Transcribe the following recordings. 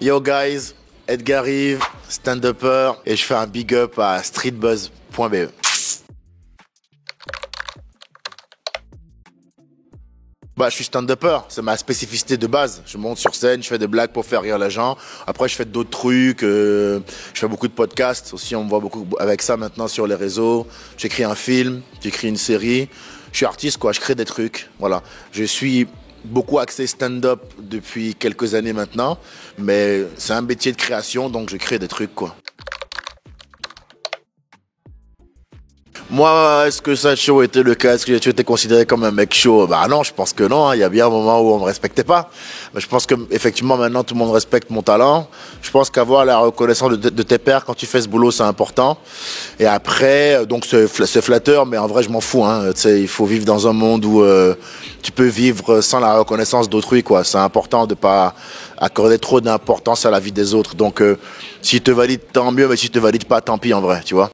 Yo guys, Edgar Yves, stand-upper, et je fais un big up à streetbuzz.be. Je suis stand-upper, c'est ma spécificité de base. Je monte sur scène, je fais des blagues pour faire rire les gens. Après, je fais d'autres trucs, je fais beaucoup de podcasts aussi, on me voit beaucoup avec ça maintenant sur les réseaux. J'écris un film, j'écris une série. Je suis artiste, quoi, je crée des trucs, voilà. Je suis beaucoup axé stand-up depuis quelques années maintenant, mais c'est un métier de création, donc je crée des trucs, quoi. Moi, est-ce que ça a toujours été le cas? Est-ce que j'ai toujours été considéré comme un mec chaud? Bah non, je pense que non, hein. Il y a bien un moment où on me respectait pas. Mais je pense que effectivement maintenant tout le monde respecte mon talent. Je pense qu'avoir la reconnaissance de tes pairs quand tu fais ce boulot, c'est important. Et après, donc c'est flatteur, mais en vrai je m'en fous, hein. Tu sais, il faut vivre dans un monde où tu peux vivre sans la reconnaissance d'autrui, quoi. C'est important de pas accorder trop d'importance à la vie des autres. Donc s'ils te valident, tant mieux, mais s'ils te valident pas, tant pis en vrai, tu vois.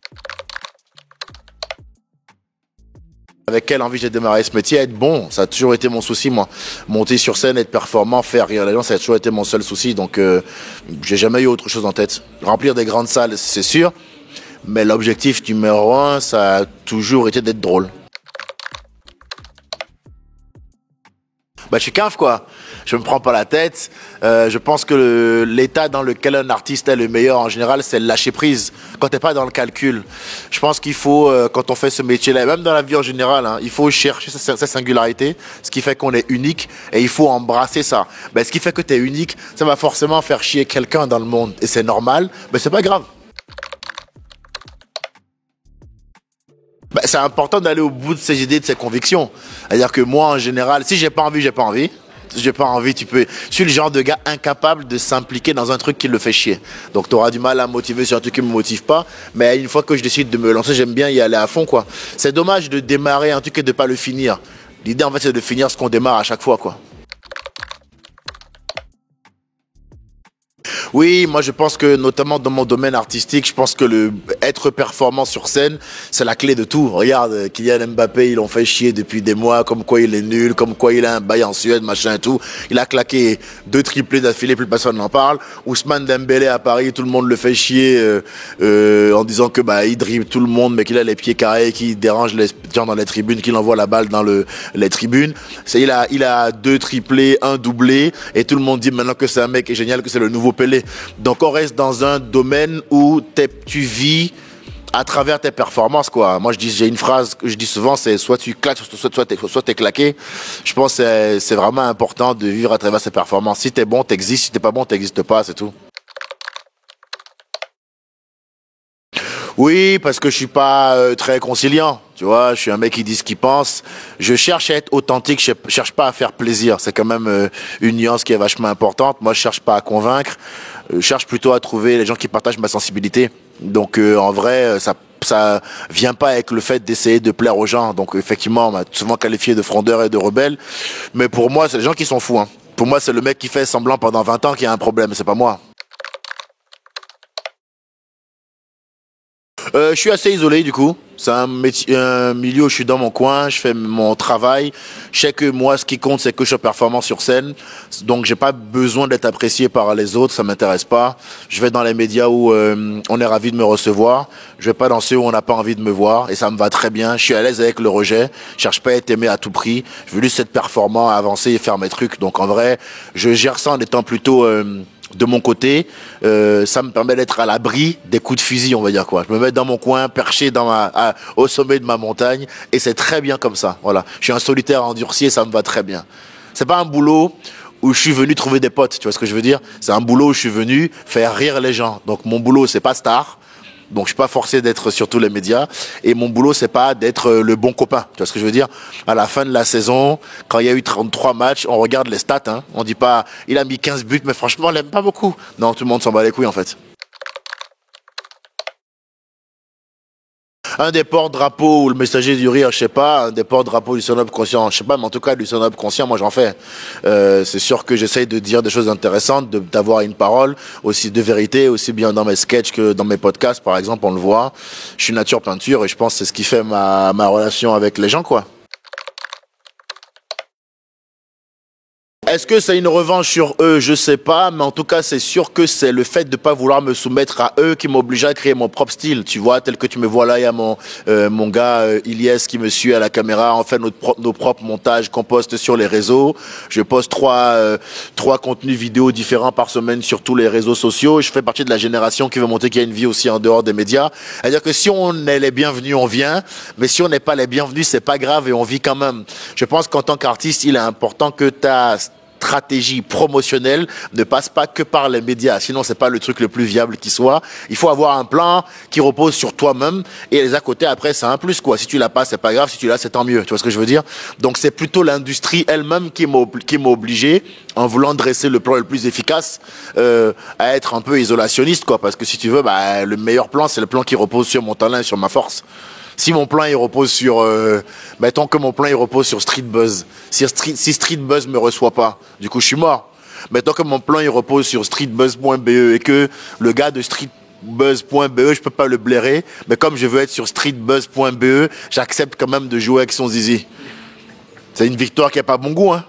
Avec quelle envie j'ai démarré ce métier? Être bon, ça a toujours été mon souci, moi. Monter sur scène, être performant, faire rire les gens, ça a toujours été mon seul souci. Donc, j'ai jamais eu autre chose en tête. Remplir des grandes salles, c'est sûr. Mais l'objectif numéro un, ça a toujours été d'être drôle. Je suis cave, quoi. Je me prends pas la tête. Je pense que l'état dans lequel un artiste est le meilleur en général, c'est le lâcher prise. Quand t'es pas dans le calcul. Je pense qu'il faut, quand on fait ce métier-là, et même dans la vie en général, hein, il faut chercher sa singularité, ce qui fait qu'on est unique, et il faut embrasser ça. Ce qui fait que t'es unique, ça va forcément faire chier quelqu'un dans le monde, et c'est normal, mais c'est pas grave. C'est important d'aller au bout de ses idées, de ses convictions. C'est-à-dire que moi, en général, si j'ai pas envie, j'ai pas envie. Si j'ai pas envie, je suis le genre de gars incapable de s'impliquer dans un truc qui le fait chier. Donc, tu auras du mal à me motiver sur un truc qui me motive pas. Mais une fois que je décide de me lancer, j'aime bien y aller à fond, quoi. C'est dommage de démarrer un truc et de pas le finir. L'idée, en fait, c'est de finir ce qu'on démarre à chaque fois, quoi. Oui, moi je pense que notamment dans mon domaine artistique, je pense que être performant sur scène, c'est la clé de tout. Regarde, Kylian Mbappé, ils l'ont fait chier depuis des mois, comme quoi il est nul, comme quoi il a un bail en Suède, machin et tout. Il a claqué 2 triplés d'affilée, plus personne n'en parle. Ousmane Dembélé à Paris, tout le monde le fait chier en disant que il dribble tout le monde, mais qu'il a les pieds carrés, qu'il dérange les gens dans les tribunes, qu'il envoie la balle dans les tribunes. Il a 2 triplés, un doublé, et tout le monde dit maintenant que c'est un mec génial, que c'est le nouveau Pelé. Donc on reste dans un domaine où tu vis à travers tes performances, quoi. Moi j'ai une phrase que je dis souvent, c'est soit tu claques, soit t'es claqué. Je pense que c'est vraiment important de vivre à travers ses performances. Si t'es bon, t'existes. Si t'es pas bon, t'existes pas, c'est tout. Oui, parce que je suis pas très conciliant. Tu vois, je suis un mec qui dit ce qu'il pense. Je cherche à être authentique, je cherche pas à faire plaisir. C'est quand même une nuance qui est vachement importante. Moi, je cherche pas à convaincre. Je cherche plutôt à trouver les gens qui partagent ma sensibilité. Donc, en vrai, ça vient pas avec le fait d'essayer de plaire aux gens. Donc, effectivement, on m'a souvent qualifié de frondeur et de rebelle. Mais pour moi, c'est les gens qui sont fous, hein. Pour moi, c'est le mec qui fait semblant pendant 20 ans qui a un problème. C'est pas moi. Je suis assez isolé du coup. C'est un milieu où je suis dans mon coin, je fais mon travail. Je sais que moi, ce qui compte, c'est que je sois performant sur scène. Donc, j'ai pas besoin d'être apprécié par les autres, ça m'intéresse pas. Je vais dans les médias où on est ravi de me recevoir. Je vais pas dans ceux où on n'a pas envie de me voir, et ça me va très bien. Je suis à l'aise avec le rejet. Je cherche pas à être aimé à tout prix. Je veux juste être performant, avancer et faire mes trucs. Donc, en vrai, je gère ça en étant plutôt de mon côté, ça me permet d'être à l'abri des coups de fusil, on va dire, quoi. Je me mets dans mon coin, perché au sommet de ma montagne, et c'est très bien comme ça. Voilà. Je suis un solitaire endurci et ça me va très bien. C'est pas un boulot où je suis venu trouver des potes, tu vois ce que je veux dire? C'est un boulot où je suis venu faire rire les gens. Donc mon boulot, c'est pas star. Donc je suis pas forcé d'être sur tous les médias, et mon boulot c'est pas d'être le bon copain, tu vois ce que je veux dire. À la fin de la saison, quand il y a eu 33 matchs, on regarde les stats, hein. On dit pas il a mis 15 buts mais franchement on l'aime pas beaucoup. Non, tout le monde s'en bat les couilles en fait. Un des porte-drapeaux ou le messager du rire, je sais pas, un des porte-drapeaux du stand-up conscient, je sais pas, mais en tout cas du stand-up conscient, moi j'en fais. C'est sûr que j'essaye de dire des choses intéressantes, d'avoir une parole, aussi de vérité, aussi bien dans mes sketchs que dans mes podcasts, par exemple, on le voit. Je suis nature peinture et je pense que c'est ce qui fait ma relation avec les gens, quoi. Est-ce que c'est une revanche sur eux? Je sais pas, mais en tout cas, c'est sûr que c'est le fait de pas vouloir me soumettre à eux qui m'oblige à créer mon propre style. Tu vois, tel que tu me vois là, il y a mon gars Ilyes qui me suit à la caméra. On fait nos propres montages qu'on poste sur les réseaux. Je poste trois contenus vidéo différents par semaine sur tous les réseaux sociaux. Je fais partie de la génération qui veut montrer qu'il y a une vie aussi en dehors des médias. C'est-à-dire que si on est les bienvenus, on vient. Mais si on n'est pas les bienvenus, c'est pas grave et on vit quand même. Je pense qu'en tant qu'artiste, il est important que ta stratégie promotionnelle ne passe pas que par les médias. Sinon, c'est pas le truc le plus viable qui soit. Il faut avoir un plan qui repose sur toi-même et les à côté, après, c'est un plus, quoi. Si tu l'as pas, c'est pas grave. Si tu l'as, c'est tant mieux. Tu vois ce que je veux dire? Donc, c'est plutôt l'industrie elle-même qui m'a obligé, en voulant dresser le plan le plus efficace, à être un peu isolationniste, quoi. Parce que si tu veux, bah, le meilleur plan, c'est le plan qui repose sur mon talent et sur ma force. Si mon plan il repose sur, mettons que mon plan il repose sur Street Buzz. Si Street Buzz me reçoit pas, du coup je suis mort. Mettons que mon plan il repose sur streetbuzz.be et que le gars de streetbuzz.be je peux pas le blairer, mais comme je veux être sur streetbuzz.be, j'accepte quand même de jouer avec son zizi. C'est une victoire qui a pas bon goût, hein.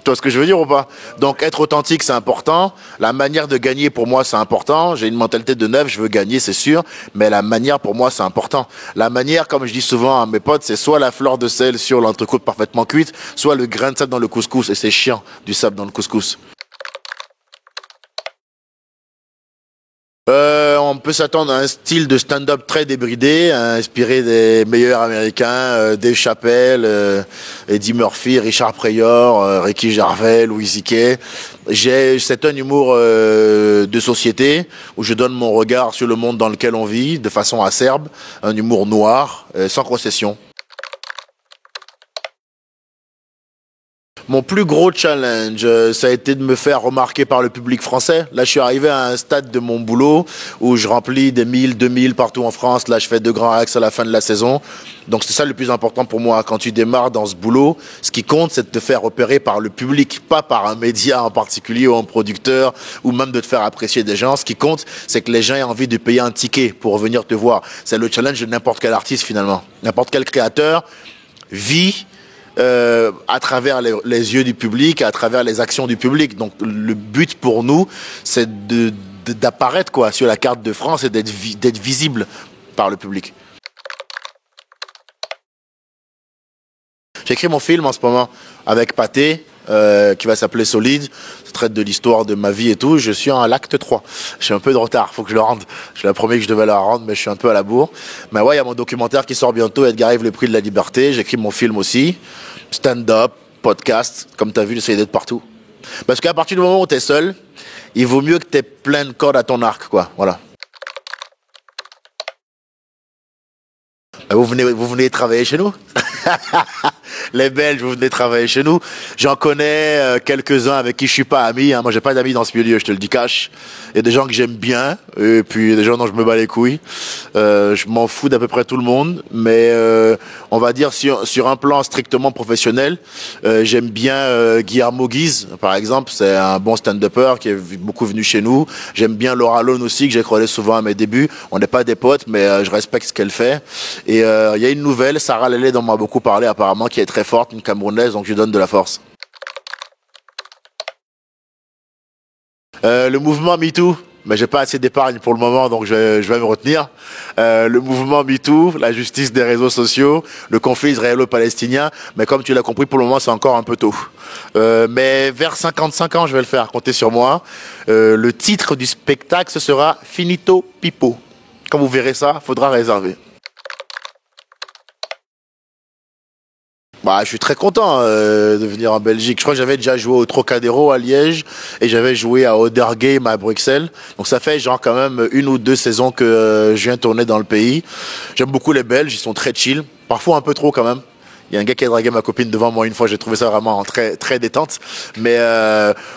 Tu vois ce que je veux dire ou pas? Donc être authentique c'est important, la manière de gagner pour moi c'est important, j'ai une mentalité de neuf, je veux gagner c'est sûr, mais la manière pour moi c'est important. La manière, comme je dis souvent à mes potes, c'est soit la fleur de sel sur l'entrecôte parfaitement cuite, soit le grain de sable dans le couscous, et c'est chiant du sable dans le couscous. On peut s'attendre à un style de stand-up très débridé, inspiré des meilleurs américains, Dave Chappelle, Eddie Murphy, Richard Pryor, Ricky Gervais, Louis C.K. C'est un humour de société où je donne mon regard sur le monde dans lequel on vit de façon acerbe, un humour noir, sans concession. Mon plus gros challenge, ça a été de me faire remarquer par le public français. Là, je suis arrivé à un stade de mon boulot où je remplis des 1000, 2000 partout en France. Là, je fais 2 grands axes à la fin de la saison. Donc, c'est ça le plus important pour moi. Quand tu démarres dans ce boulot, ce qui compte, c'est de te faire repérer par le public, pas par un média en particulier ou un producteur, ou même de te faire apprécier des gens. Ce qui compte, c'est que les gens aient envie de payer un ticket pour venir te voir. C'est le challenge de n'importe quel artiste, finalement. N'importe quel créateur vit à travers les yeux du public, à travers les actions du public. Donc le but pour nous, c'est d'apparaître quoi sur la carte de France et d'être visible par le public. J'écris mon film en ce moment avec Pathé, qui va s'appeler Solide. Ça traite de l'histoire de ma vie et tout. Je suis en l'acte 3. Je suis un peu de retard, faut que je le rende. Je l'ai promis que je devais le rendre, mais je suis un peu à la bourre. Mais ouais, il y a mon documentaire qui sort bientôt, Edgar Yves, le prix de la liberté. J'écris mon film aussi. Stand-up, podcast, comme tu as vu, j'essaie d'être partout. Parce qu'à partir du moment où tu es seul, il vaut mieux que tu aies plein de cordes à ton arc, quoi. Voilà. Vous venez travailler chez nous? Les Belges, vous venez travailler chez nous. J'en connais quelques-uns avec qui je suis pas ami. Hein. Moi, j'ai pas d'amis dans ce milieu, je te le dis cash. Il y a des gens que j'aime bien, et puis il y a des gens dont je me bats les couilles. Je m'en fous d'à peu près tout le monde, mais on va dire sur un plan strictement professionnel, j'aime bien Guillermo Guise, par exemple. C'est un bon stand-upper qui est beaucoup venu chez nous. J'aime bien Laura Lone aussi, que j'ai croisé souvent à mes débuts. On n'est pas des potes, mais je respecte ce qu'elle fait. Et il y a une nouvelle, Sarah Lelé, dont on m'a beaucoup parlé apparemment, qui est très forte, une Camerounaise, donc je lui donne de la force. Le mouvement MeToo, mais j'ai pas assez d'épargne pour le moment, donc je vais me retenir. Le mouvement MeToo, la justice des réseaux sociaux, le conflit israélo-palestinien, mais comme tu l'as compris, pour le moment, c'est encore un peu tôt. Mais vers 55 ans, je vais le faire, comptez sur moi. Le titre du spectacle, ce sera Finito Pipo. Quand vous verrez ça, faudra réserver. Bah, je suis très content de venir en Belgique. Je crois que j'avais déjà joué au Trocadéro à Liège et j'avais joué à Odergame à Bruxelles. Donc ça fait genre quand même 1 ou 2 saisons que je viens tourner dans le pays. J'aime beaucoup les Belges, ils sont très chill. Parfois un peu trop quand même. Il y a un gars qui a dragué ma copine devant moi une fois, j'ai trouvé ça vraiment très très détente. Mais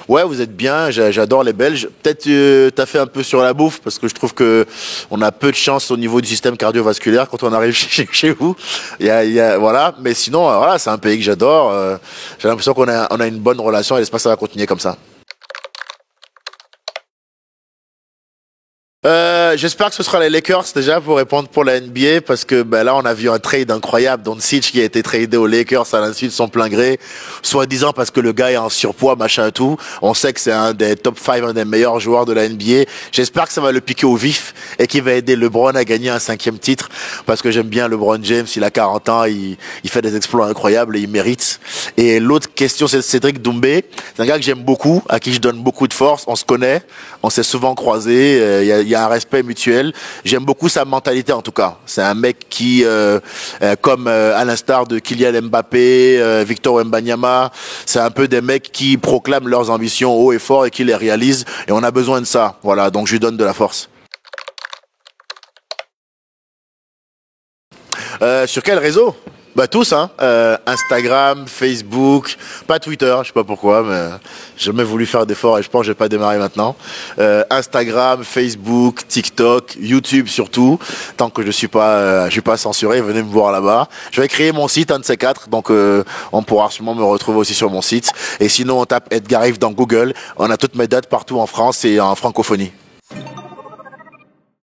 ouais, vous êtes bien, j'adore les Belges. Peut-être t'as fait un peu sur la bouffe parce que je trouve que on a peu de chance au niveau du système cardiovasculaire quand on arrive chez vous. Voilà, mais sinon voilà, c'est un pays que j'adore. J'ai l'impression qu'on a une bonne relation et j'espère que ça va continuer comme ça. J'espère que ce sera les Lakers déjà pour répondre pour la NBA parce que là on a vu un trade incroyable, Doncic qui a été tradé aux Lakers à l'insu de son plein gré, soi-disant parce que le gars est en surpoids, machin et tout. On sait que c'est un des top 5, un des meilleurs joueurs de la NBA. J'espère que ça va le piquer au vif et qu'il va aider LeBron à gagner un 5e titre parce que j'aime bien LeBron James, il a 40 ans, il fait des exploits incroyables et il mérite. Et l'autre question c'est Cédric Doumbé, c'est un gars que j'aime beaucoup, à qui je donne beaucoup de force, on se connaît, on s'est souvent croisés, il y a un respect mutuel. J'aime beaucoup sa mentalité en tout cas. C'est un mec qui, comme à l'instar de Kylian Mbappé, Victor Wembanyama, c'est un peu des mecs qui proclament leurs ambitions haut et fort et qui les réalisent. Et on a besoin de ça. Voilà, donc je lui donne de la force. Sur quel réseau? Tous, hein. Instagram, Facebook, pas Twitter, je sais pas pourquoi, mais j'ai jamais voulu faire d'efforts et je pense que je vais pas démarrer maintenant. Instagram, Facebook, TikTok, YouTube surtout. Tant que je suis pas censuré, venez me voir là-bas. Je vais créer mon site, un de ces quatre, donc on pourra sûrement me retrouver aussi sur mon site. Et sinon, on tape Edgar Yves dans Google. On a toutes mes dates partout en France et en francophonie.